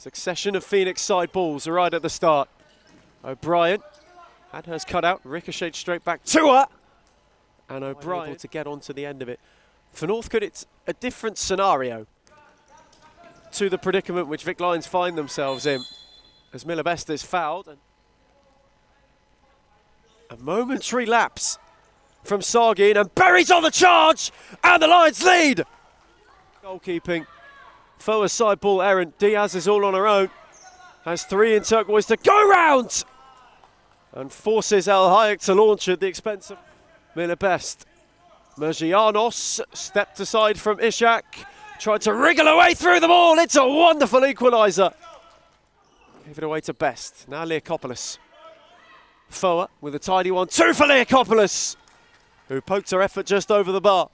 Succession of Phoenix side balls right at the start. O'Brien had hers cut out, ricocheted straight back to her. And O'Brien able to get onto the end of it. For Northcote, it's a different scenario to the predicament which Vic Lions find themselves in. As Miller Best is fouled. And a momentary lapse from Sargin, and Berry's on the charge, and the Lions lead. Goalkeeping. Foa side ball errant. Diaz is all on her own. Has 3 in turquoise to go round. And forces El Hayek to launch at the expense of Miller Best. Mergianos stepped aside from Ishak. Tried to wriggle away through them all. It's a wonderful equaliser. Gave it away to Best. Now Leakopoulos. Foa with a tidy 1-2 for Leakopoulos, who poked her effort just over the bar.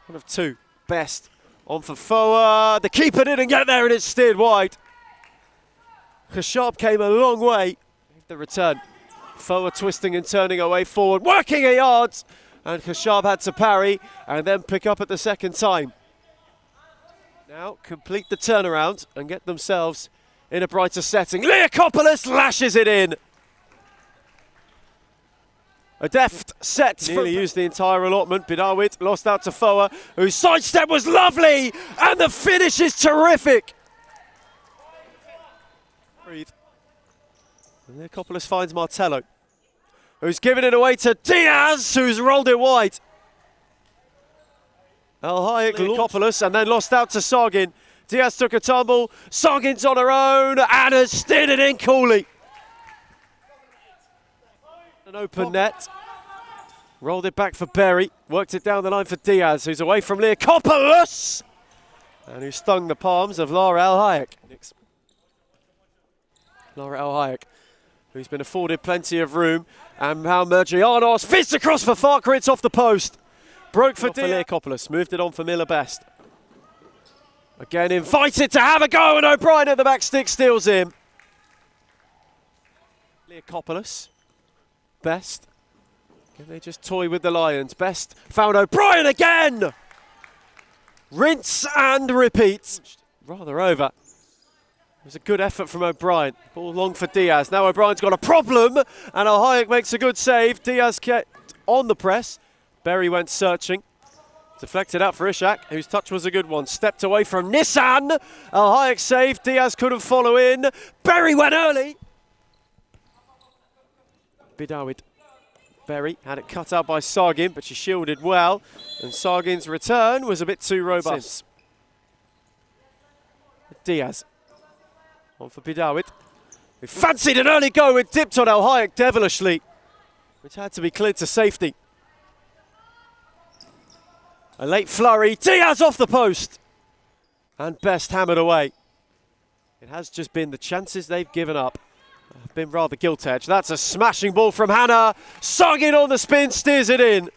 1 of 2. Best on for Foa. The keeper didn't get there and it steered wide. Khashab came a long way. The return. Foa twisting and turning away forward, working a yard. And Khashab had to parry and then pick up at the second time. Now complete the turnaround and get themselves in a brighter setting. Leakopoulos lashes it in. A deft set. Nearly used the entire allotment. Bidawit lost out to Foa, whose sidestep was lovely, and the finish is terrific. Breathe. And Leakopoulos finds Martello, who's given it away to Diaz, who's rolled it wide. El Hayek, Leakopoulos, and then lost out to Sargin. Diaz took a tumble, Sargin's on her own, and has steered it in coolly. An open net. Rolled it back for Berry, worked it down the line for Diaz, who's away from Leakopoulos, and who stung the palms of Laura El Hayek. Laura El Hayek, who's been afforded plenty of room, and now Mergianos fizzed across for Farker, it's off the post. Broke for Leakopoulos, moved it on for Miller Best. Again invited to have a go, and O'Brien at the back stick steals him. Leakopoulos, Best. Can they just toy with the Lions? Best found O'Brien again! Rinse and repeat. Rather over. It was a good effort from O'Brien. Ball long for Diaz. Now O'Brien's got a problem, and El Hayek makes a good save. Diaz kept on the press. Berry went searching. Deflected out for Ishak, whose touch was a good one. Stepped away from Nissan. El Hayek saved. Diaz couldn't follow in. Berry went early. Bidawit. Berry had it cut out by Sargin, but she shielded well. And Sargin's return was a bit too robust. Diaz. On for Bidawit, who fancied an early go and dipped on El Hayek devilishly, which had to be cleared to safety. A late flurry, Diaz off the post, and Best hammered away. It has just been the chances they've given up have been rather gilt-edged. That's a smashing ball from Hannah. Sargin on the spin, steers it in.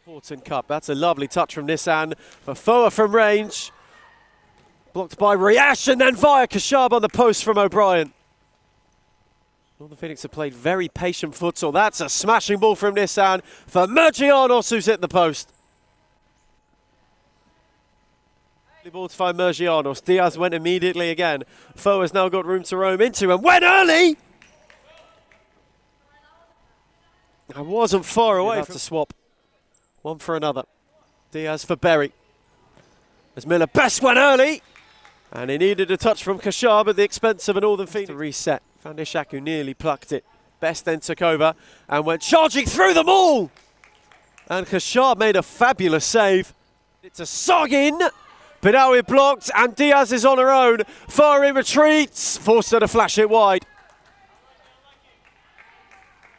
Horton Cup, that's a lovely touch from Nissan for Foa from range. Blocked by Riash, and then via Khashab on the post from O'Brien. Northern Phoenix have played very patient futsal. That's a smashing ball from Nissan for Mergianos, who's hit the post. Ball to find Mergianos. Diaz went immediately again. Foa has now got room to roam into and went early! I wasn't far away from to swap. One for another. Diaz for Berry. As Miller Best went early. And he needed a touch from Khashab at the expense of a Northern Phoenix. To reset. Found Ishak, who nearly plucked it. Best then took over and went charging through them all. And Khashab made a fabulous save. It's a Sargin. Bidawit blocked, and Diaz is on her own. Far in retreats. Forced her to flash it wide.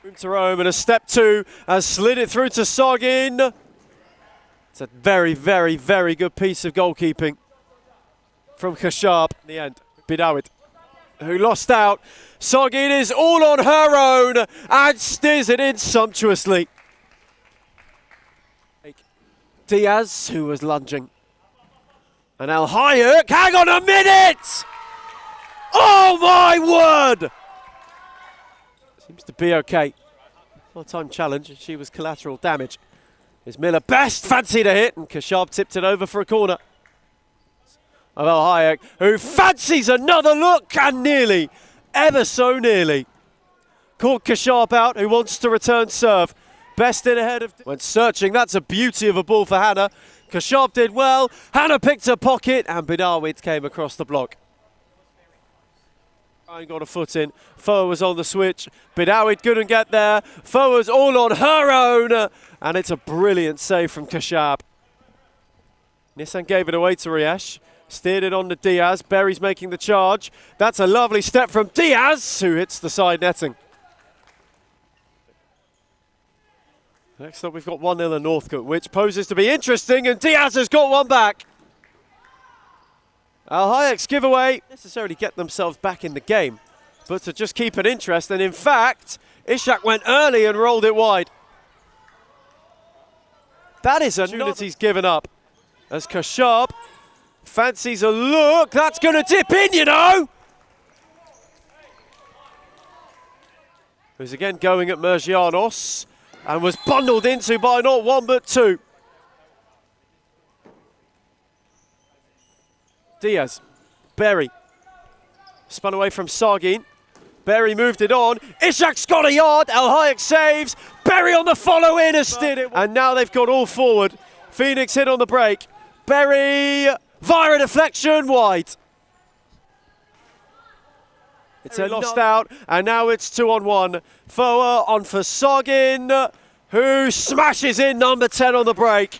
Room to roam, and a step 2 has slid it through to Sargin. It's a very, very, very good piece of goalkeeping from Khashab in the end. Bidawit, who lost out. Sargin is all on her own and steers it in sumptuously. Diaz, who was lunging. And El Hayek, hang on a minute! Oh my word! Seems to be okay. Full-time challenge, and she was collateral damage. Is Miller Best, fancied a hit, and Khashab tipped it over for a corner. of El Hayek, who fancies another look and nearly, ever so nearly, caught Kashab out, who wants to return serve. Best in ahead of... When searching, that's a beauty of a ball for Hannah. Kashab did well, Hannah picked her pocket, and Bidawid came across the block. Got a foot in, Foa was on the switch, Bidawid couldn't get there, Foa's all on her own, and it's a brilliant save from Kashab. Nissan gave it away to Riesh, steered it on to Diaz, Berry's making the charge. That's a lovely step from Diaz, who hits the side netting. Next up we've got 1-0 at Northcote, which poses to be interesting, and Diaz has got one back. Al Hayek's giveaway necessarily get themselves back in the game, but to just keep an interest, and in fact, Ishak went early and rolled it wide. That is opportunities given up, as Kashab fancies a look, that's going to dip in, you know! Who's again going at Mergianos, and was bundled into by not one but two. Diaz, Berry, spun away from Sargin. Berry moved it on. Ishak's got a yard. El Hayek saves. Berry on the follow-in has steered it. And now they've got all forward. Phoenix hit on the break. Berry via a deflection wide. It's a lost out, and now it's 2-on-1. Foa on for Sargin, who smashes in number 10 on the break.